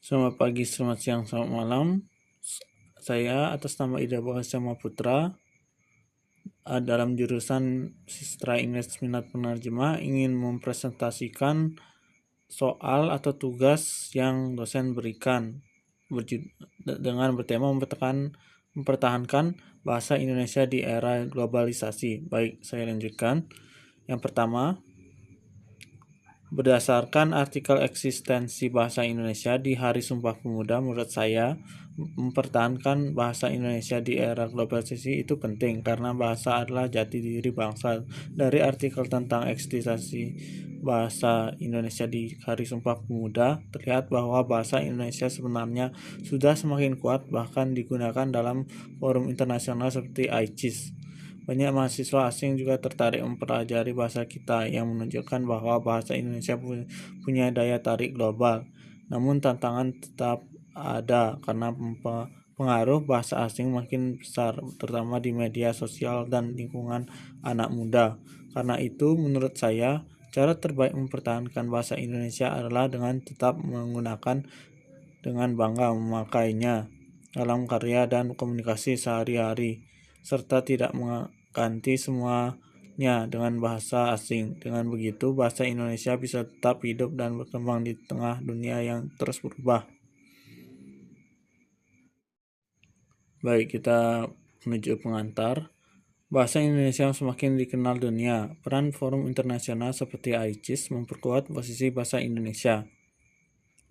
Selamat pagi, selamat siang, selamat malam. Saya atas nama Ida Bahasa Putra dalam jurusan Sastra Inggris Minat Penerjemah ingin mempresentasikan soal atau tugas yang dosen berikan dengan bertema mempertahankan bahasa Indonesia di era globalisasi. Baik, saya lanjutkan. Yang pertama, berdasarkan artikel eksistensi bahasa Indonesia di Hari Sumpah Pemuda, menurut saya mempertahankan bahasa Indonesia di era globalisasi itu penting karena bahasa adalah jati diri bangsa. Dari artikel tentang eksistensi bahasa Indonesia di Hari Sumpah Pemuda, terlihat bahwa bahasa Indonesia sebenarnya sudah semakin kuat, bahkan digunakan dalam forum internasional seperti ICIS. Banyak mahasiswa asing juga tertarik mempelajari bahasa kita yang menunjukkan bahwa bahasa Indonesia punya daya tarik global. Namun tantangan tetap ada karena pengaruh bahasa asing makin besar, terutama di media sosial dan lingkungan anak muda. Karena itu, menurut saya, cara terbaik mempertahankan bahasa Indonesia adalah dengan tetap menggunakan dengan bangga memakainya dalam karya dan komunikasi sehari-hari, serta tidak mengganti semuanya dengan bahasa asing. Dengan begitu, bahasa Indonesia bisa tetap hidup dan berkembang di tengah dunia yang terus berubah. Baik, kita menuju pengantar. Bahasa Indonesia semakin dikenal dunia. Peran forum internasional seperti ICIS memperkuat posisi bahasa Indonesia.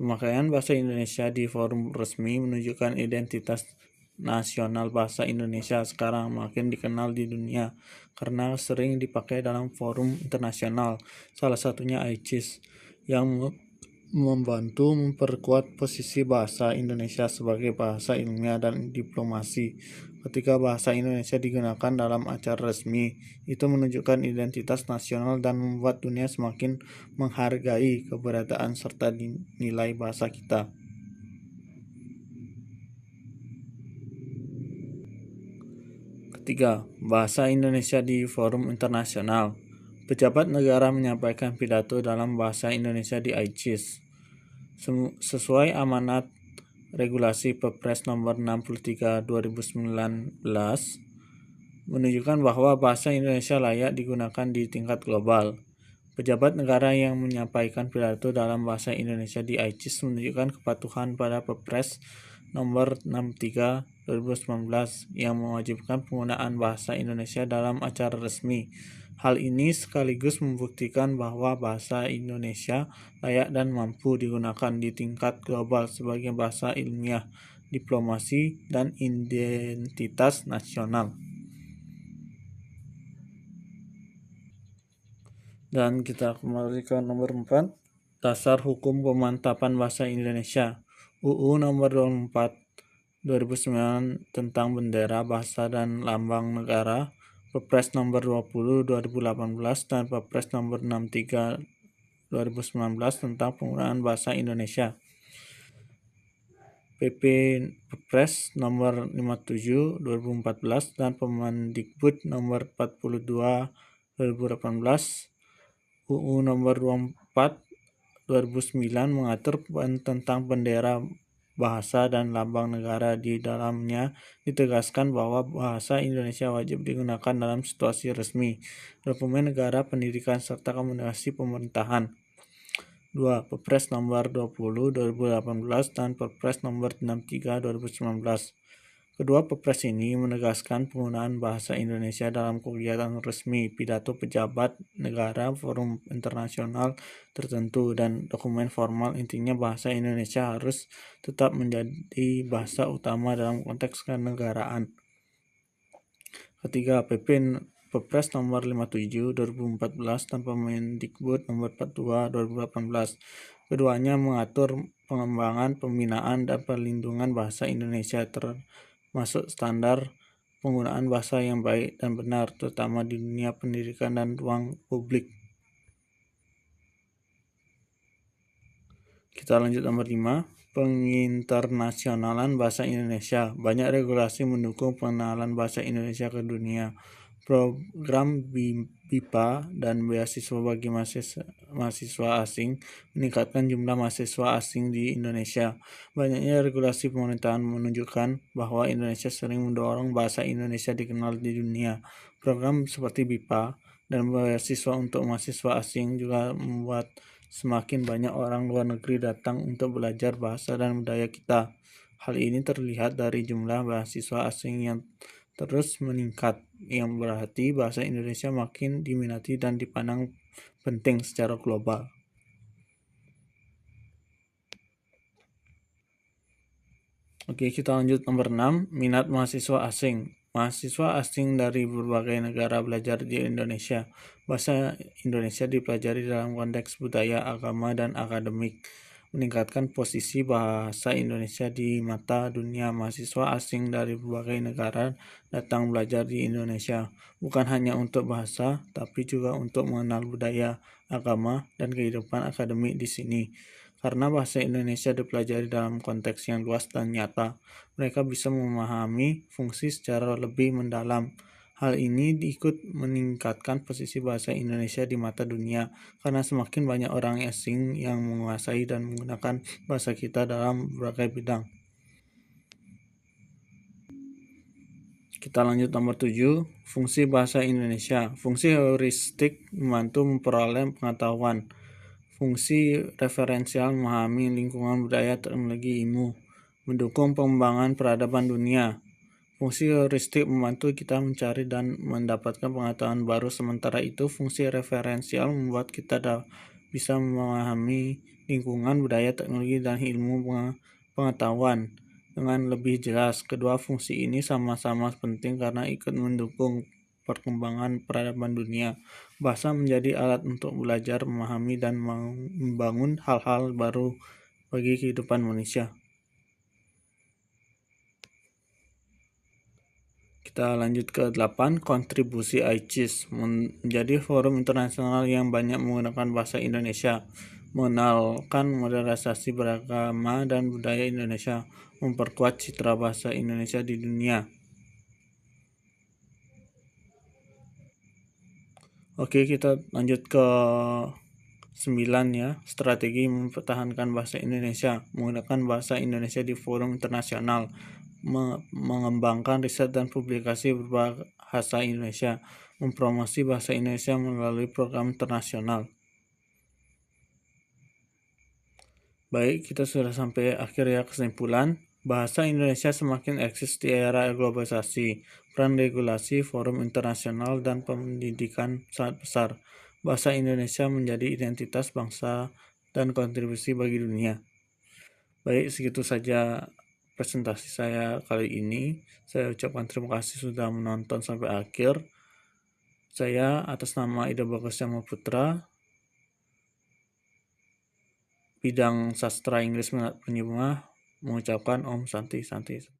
Pemakaian bahasa Indonesia di forum resmi menunjukkan identitas nasional bahasa Indonesia sekarang makin dikenal di dunia karena sering dipakai dalam forum internasional, salah satunya ICIS, yang membantu memperkuat posisi bahasa Indonesia sebagai bahasa ilmiah dan diplomasi. Ketika bahasa Indonesia digunakan dalam acara resmi, itu menunjukkan identitas nasional dan membuat dunia semakin menghargai keberadaan serta nilai bahasa kita. Ketiga, bahasa Indonesia di forum internasional. Pejabat negara menyampaikan pidato dalam bahasa Indonesia di ICIS. Sesuai amanat regulasi Perpres nomor 63 2019 menunjukkan bahwa bahasa Indonesia layak digunakan di tingkat global. Pejabat negara yang menyampaikan pidato dalam bahasa Indonesia di ICIS menunjukkan kepatuhan pada Perpres nomor 63 2019 yang mewajibkan penggunaan bahasa Indonesia dalam acara resmi. Hal ini sekaligus membuktikan bahwa bahasa Indonesia layak dan mampu digunakan di tingkat global sebagai bahasa ilmiah, diplomasi, dan identitas nasional. Dan kita kembali ke nomor 4, Dasar Hukum Pemantapan Bahasa Indonesia. UU nomor 24 2009 tentang bendera, bahasa, dan lambang negara, Perpres nomor 20 2018 dan Perpres nomor 63 2019 tentang penggunaan bahasa Indonesia. Perpres nomor 57 2014 dan Permendikbud nomor 42 2018. UU nomor 24 2009 mengatur tentang bendera, bahasa, dan lambang negara. Di dalamnya ditegaskan bahwa bahasa Indonesia wajib digunakan dalam situasi resmi, dokumen negara, pendidikan, serta komunikasi pemerintahan. 2. Perpres nomor 20 2018 dan Perpres nomor 63 2019. Kedua Perpres ini menegaskan penggunaan bahasa Indonesia dalam kegiatan resmi, pidato pejabat negara, forum internasional tertentu, dan dokumen formal. Intinya bahasa Indonesia harus tetap menjadi bahasa utama dalam konteks kenegaraan. Ketiga, Perpres nomor 57 2014 dan Permendikbud nomor 42 2018. Keduanya mengatur pengembangan, pembinaan, dan perlindungan bahasa Indonesia termasuk standar penggunaan bahasa yang baik dan benar, terutama di dunia pendidikan dan ruang publik. Kita lanjut nomor 5, penginternasionalan bahasa Indonesia. Banyak regulasi mendukung pengenalan bahasa Indonesia ke dunia. Program BIPA dan beasiswa bagi mahasiswa asing meningkatkan jumlah mahasiswa asing di Indonesia. Banyaknya regulasi pemerintahan menunjukkan bahwa Indonesia sering mendorong bahasa Indonesia dikenal di dunia. Program seperti BIPA dan beasiswa untuk mahasiswa asing juga membuat semakin banyak orang luar negeri datang untuk belajar bahasa dan budaya kita. Hal ini terlihat dari jumlah mahasiswa asing yang terus meningkat, yang berarti bahasa Indonesia makin diminati dan dipandang penting secara global. Oke, kita lanjut nomor 6, minat mahasiswa asing. Mahasiswa asing dari berbagai negara belajar di Indonesia. Bahasa Indonesia dipelajari dalam konteks budaya, agama, dan akademik, meningkatkan posisi bahasa Indonesia di mata dunia. Mahasiswa asing dari berbagai negara datang belajar di Indonesia, bukan hanya untuk bahasa, tapi juga untuk mengenal budaya, agama, dan kehidupan akademik di sini. Karena bahasa Indonesia dipelajari dalam konteks yang luas dan nyata, mereka bisa memahami fungsi secara lebih mendalam. Hal ini ikut meningkatkan posisi bahasa Indonesia di mata dunia, karena semakin banyak orang asing yang menguasai dan menggunakan bahasa kita dalam berbagai bidang. Kita lanjut nomor 7, fungsi bahasa Indonesia. Fungsi heuristik membantu memperoleh pengetahuan. Fungsi referensial memahami lingkungan budaya, teknologi, ilmu, mendukung pengembangan peradaban dunia. Fungsi heuristik membantu kita mencari dan mendapatkan pengetahuan baru, sementara itu fungsi referensial membuat kita bisa memahami lingkungan budaya, teknologi, dan ilmu pengetahuan dengan lebih jelas. Kedua fungsi ini sama-sama penting karena ikut mendukung perkembangan peradaban dunia. Bahasa menjadi alat untuk belajar, memahami, dan membangun hal-hal baru bagi kehidupan manusia. Kita lanjut ke 8, kontribusi ICIS menjadi forum internasional yang banyak menggunakan bahasa Indonesia, mengenalkan modernisasi beragama dan budaya Indonesia, memperkuat citra bahasa Indonesia di dunia. Oke, kita lanjut ke 9 ya, strategi mempertahankan bahasa Indonesia, menggunakan bahasa Indonesia di forum internasional, mengembangkan riset dan publikasi berbahasa Indonesia, mempromosi bahasa Indonesia melalui program internasional. Baik, kita sudah sampai akhir ya, kesimpulan. Bahasa Indonesia semakin eksis di era globalisasi, peran regulasi, forum internasional, dan pendidikan sangat besar. Bahasa Indonesia menjadi identitas bangsa dan kontribusi bagi dunia. Baik, segitu saja presentasi saya kali ini. Saya ucapkan terima kasih sudah menonton sampai akhir. Saya atas nama Ida Bagus Yama Putra, bidang sastra Inggris Minat Penyibunga, mengucapkan Om Santi Santi.